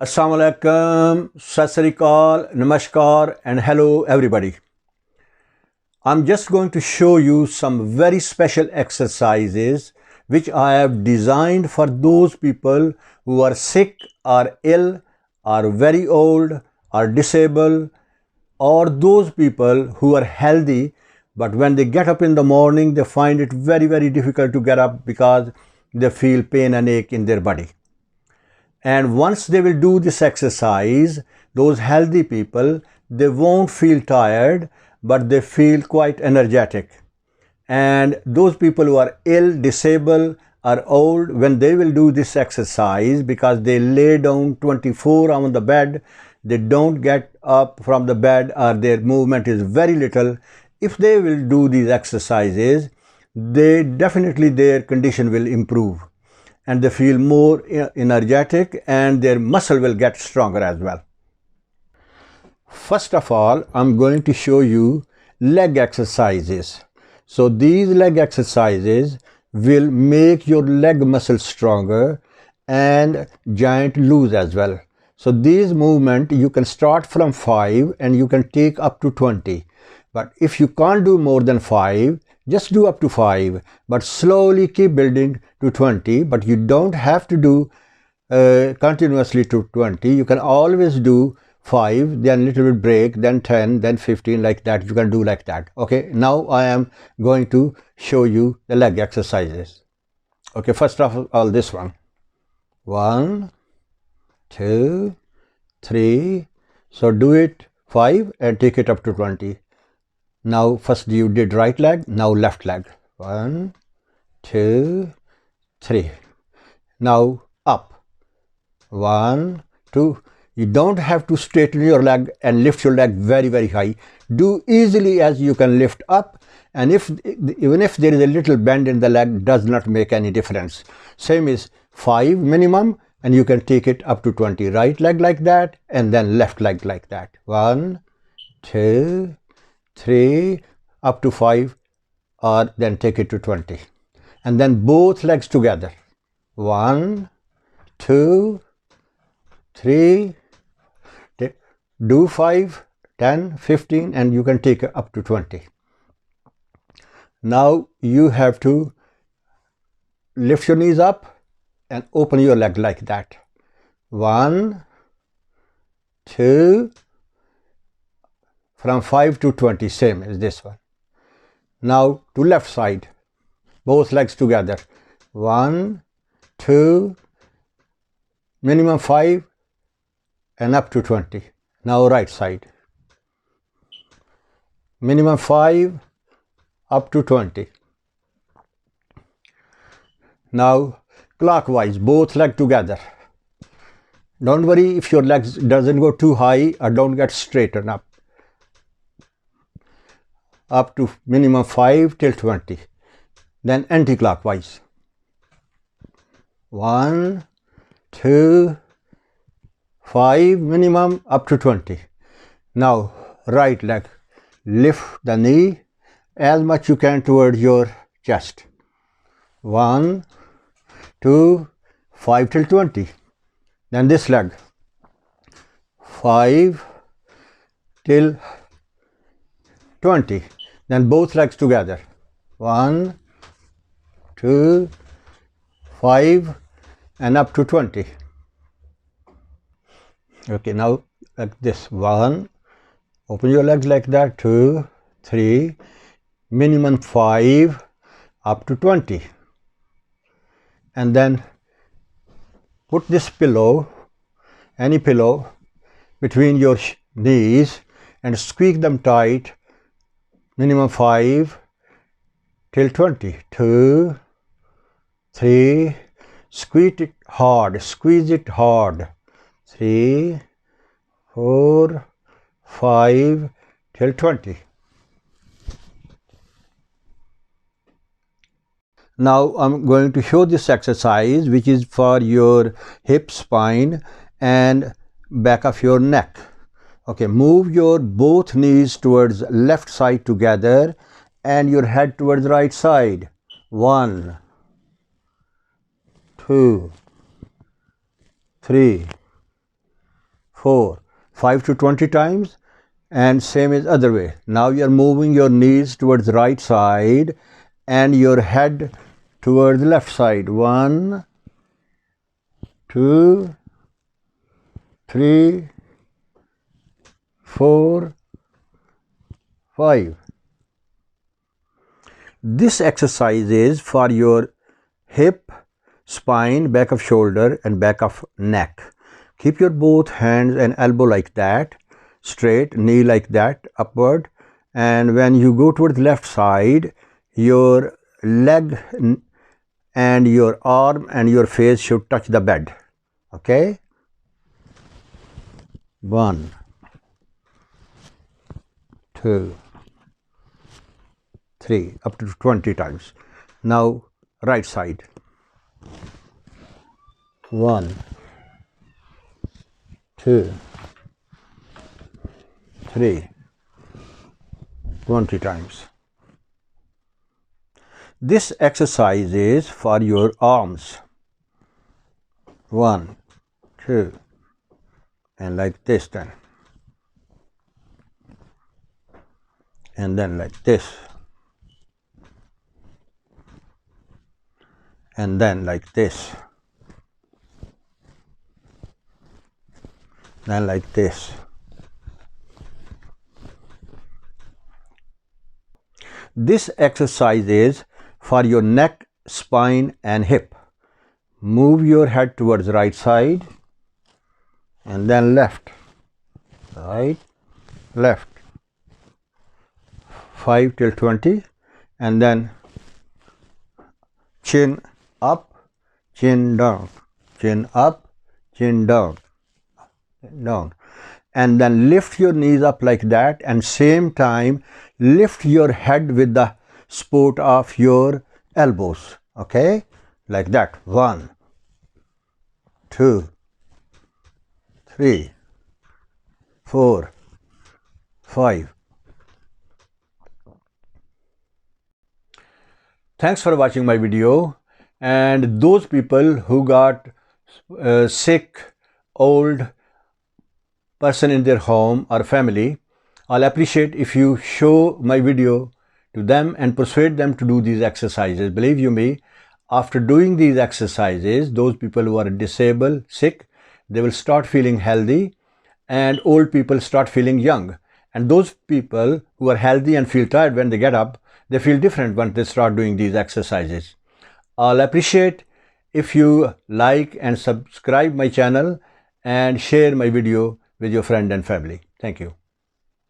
Assalamu alaikum, Sat Sri Akal, Namaskar, and hello everybody. I'm just going to show you some very special exercises which I have designed for those people who are sick or ill or very old or disabled, or those people who are healthy but when they get up in the morning they find it very difficult to get up because they feel pain and ache in their body. And once they will do this exercise, those healthy people, they won't feel tired, but they feel quite energetic. And those people who are ill, disabled, or old, when they will do this exercise, because they lay down 24 hours on the bed, they don't get up from the bed or their movement is very little. If they will do these exercises, definitely their condition will improve. And they feel more energetic and their muscle will get stronger as well. First of all, I'm going to show you leg exercises. So these leg exercises will make your leg muscle stronger and joint loose as well. So these movements you can start from 5 and you can take up to 20. But if you can't do more than 5, just do up to 5, but slowly keep building to 20. But you don't have to do continuously to 20. You can always do 5, then little bit break, then 10, then 15, like that. You can do like that. Okay, now I am going to show you the leg exercises. Okay, first of all, this one. 1, 2, 3. So do it 5 and take it up to 20. Now first you did right leg, now left leg. 1, 2, 3. Now up. 1, 2. You don't have to straighten your leg and lift your leg very high. Do easily as you can lift up, and even if there is a little bend in the leg, does not make any difference. Same is 5 minimum, and you can take it up to 20. Right leg like that, and then left leg like that. 1, 2, 3, up to 5, or then take it to 20. And then both legs together. 1, 2, 3, do 5, 10, 15, and you can take it up to 20. Now you have to lift your knees up and open your leg like that. 1, 2, from 5 to 20, same as this one. Now to left side, both legs together. 1, 2, minimum 5 and up to 20. Now right side, minimum 5 up to 20. Now clockwise, both legs together. Don't worry if your legs doesn't go too high or don't get straightened up. Up to minimum 5 till 20. Then anti-clockwise. 1, 2, 5 minimum up to 20. Now right leg, lift the knee as much you can towards your chest. 1, 2, 5 till 20. Then this leg, 5 till 20. Then both legs together. 1, 2, 5 and up to 20. Okay, now like this. 1, open your legs like that. 2, 3, minimum 5 up to 20. And then put this pillow, any pillow, between your knees and squeeze them tight. Minimum 5 till 20. 2, 3, squeeze it hard. 3, 4, 5 till 20. Now I'm going to show this exercise which is for your hip, spine and back of your neck. Okay, move your both knees towards left side together and your head towards right side. 1, 2, 3, 4, 5 to 20 times, and same as other way. Now you are moving your knees towards the right side and your head towards the left side. 1, 2, 3, 4, 5. This exercise is for your hip, spine, back of shoulder and back of neck. Keep your both hands and elbow like that, straight, knee like that, upward. And when you go towards the left side, your leg and your arm and your face should touch the bed. Okay? 1, 2, 3, up to 20 times. Now, right side. 1, 2, 3, 20 times. This exercise is for your arms. 1, 2, and like this then. And then like this. And then like this. Then like this. This exercise is for your neck, spine and hip. Move your head towards right side and then left, right, left. 5 till 20, and then chin up, chin down, chin up, chin down, down. And then lift your knees up like that, and same time lift your head with the support of your elbows. Okay, like that. 1, 2, 3, 4, 5. Thanks for watching my video. And those people who got sick, old person in their home or family, I'll appreciate if you show my video to them and persuade them to do these exercises. Believe you me, after doing these exercises, those people who are disabled, sick, they will start feeling healthy, and old people start feeling young. And those people who are healthy and feel tired when they get up, they feel different when they start doing these exercises. I'll appreciate if you like and subscribe my channel and share my video with your friend and family. Thank you.